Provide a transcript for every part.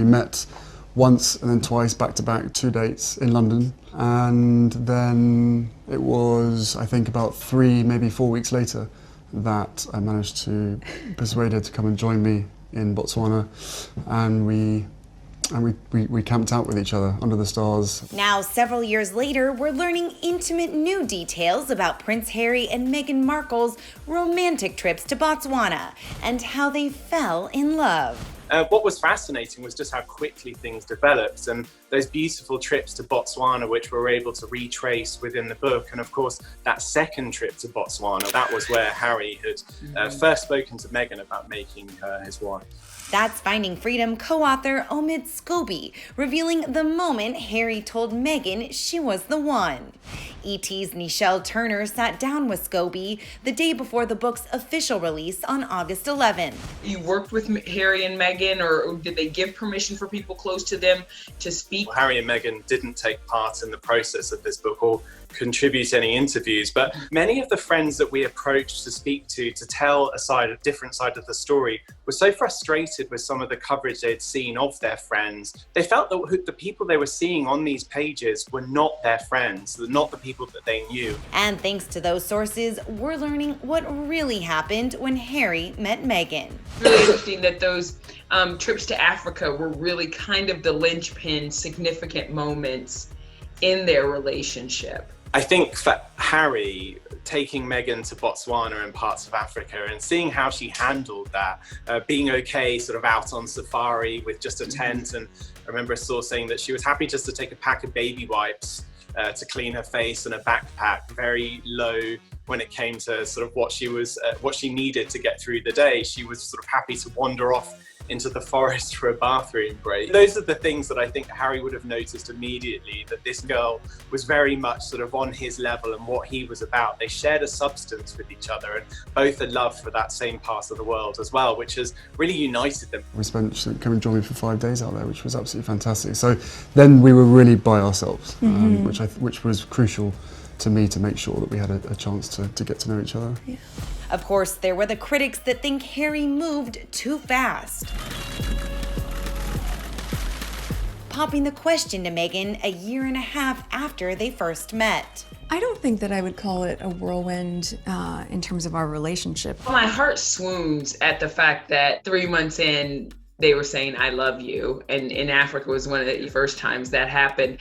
met once and then twice, back-to-back, 2 dates in London. And then it was, I think, about 3, maybe 4 weeks later that I managed to persuade her to come and join me in Botswana. And we camped out with each other under the stars. Now, several years later, we're learning intimate new details about Prince Harry and Meghan Markle's romantic trips to Botswana and how they fell in love. What was fascinating was just how quickly things developed, and those beautiful trips to Botswana, which we were able to retrace within the book. And of course, that second trip to Botswana, that was where Harry had first spoken to Meghan about making her his wife. That's Finding Freedom co-author Omid Scobie, revealing the moment Harry told Meghan she was the one. ET's Nischelle Turner sat down with Scobie the day before the book's official release on August 11. You worked with Harry and Meghan, or did they give permission for people close to them to speak? Well, Harry and Meghan didn't take part in the process of this book or contribute any interviews, but many of the friends that we approached to speak to tell a different side of the story were so frustrated with some of the coverage they'd seen of their friends. They felt that the people they were seeing on these pages were not their friends, not the people that they knew. And thanks to those sources, we're learning what really happened when Harry met Meghan. Really interesting that those trips to Africa were really kind of the linchpin, significant moments in their relationship. I think for Harry, taking Meghan to Botswana and parts of Africa and seeing how she handled that, being okay sort of out on safari with just a tent. And I remember a source saying that she was happy just to take a pack of baby wipes to clean her face and a backpack, very low when it came to sort of what she needed to get through the day. She was sort of happy to wander off into the forest for a bathroom break. Those are the things that I think Harry would have noticed immediately, that this girl was very much sort of on his level and what he was about. They shared a substance with each other and both a love for that same part of the world as well, which has really united them. We spent come and join me for 5 days out there, which was absolutely fantastic. So then we were really by ourselves, which was crucial to me to make sure that we had a chance to get to know each other. Yeah. Of course, there were the critics that think Harry moved too fast, popping the question to Meghan a year and a half after they first met. I don't think that I would call it a whirlwind in terms of our relationship. My heart swoons at the fact that 3 months in, they were saying, "I love you." And in Africa was one of the first times that happened.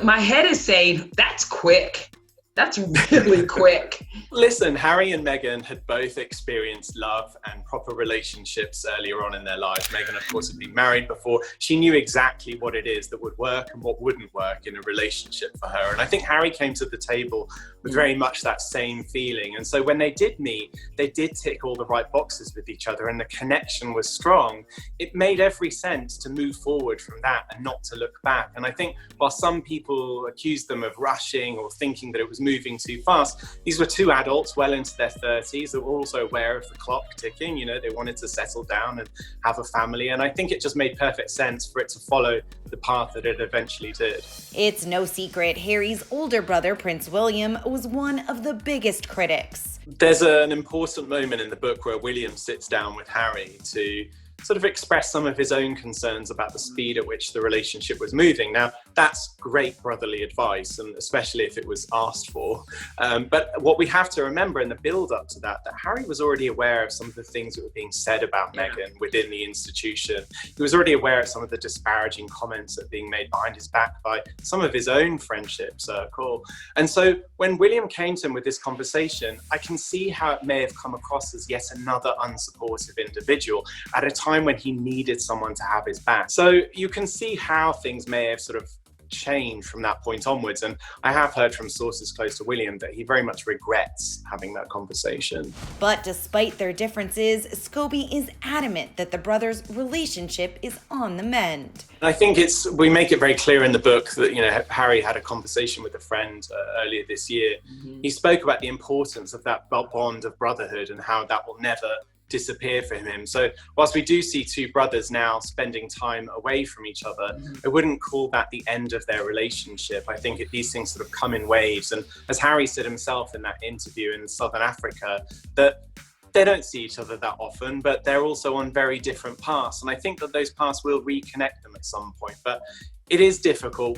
My head is saying, that's quick. That's really quick. Listen, Harry and Meghan had both experienced love and proper relationships earlier on in their lives. Meghan, of course, had been married before. She knew exactly what it is that would work and what wouldn't work in a relationship for her. And I think Harry came to the table with very much that same feeling. And so when they did meet, they did tick all the right boxes with each other and the connection was strong. It made every sense to move forward from that and not to look back. And I think while some people accused them of rushing or thinking that it was moving too fast, these were two adults well into their 30s that were also aware of the clock ticking. You know, they wanted to settle down and have a family. And I think it just made perfect sense for it to follow the path that it eventually did. It's no secret Harry's older brother, Prince William, was one of the biggest critics. There's an important moment in the book where William sits down with Harry to sort of express some of his own concerns about the speed at which the relationship was moving. Now, that's great brotherly advice, and especially if it was asked for. But what we have to remember in the build-up to that Harry was already aware of some of the things that were being said about Meghan within the institution. He was already aware of some of the disparaging comments that were being made behind his back by some of his own friendship circle. And so when William came to him with this conversation, I can see how it may have come across as yet another unsupportive individual at a time when he needed someone to have his back. So you can see how things may have sort of changed from that point onwards. And I have heard from sources close to William that he very much regrets having that conversation. But despite their differences, Scobie is adamant that the brothers' relationship is on the mend. I think we make it very clear in the book that, you know, Harry had a conversation with a friend earlier this year. He spoke about the importance of that bond of brotherhood and how that will never disappear for him. So whilst we do see two brothers now spending time away from each other, I wouldn't call that the end of their relationship. I think these things sort of come in waves. And as Harry said himself in that interview in Southern Africa, that they don't see each other that often, but they're also on very different paths. And I think that those paths will reconnect them at some point, but it is difficult.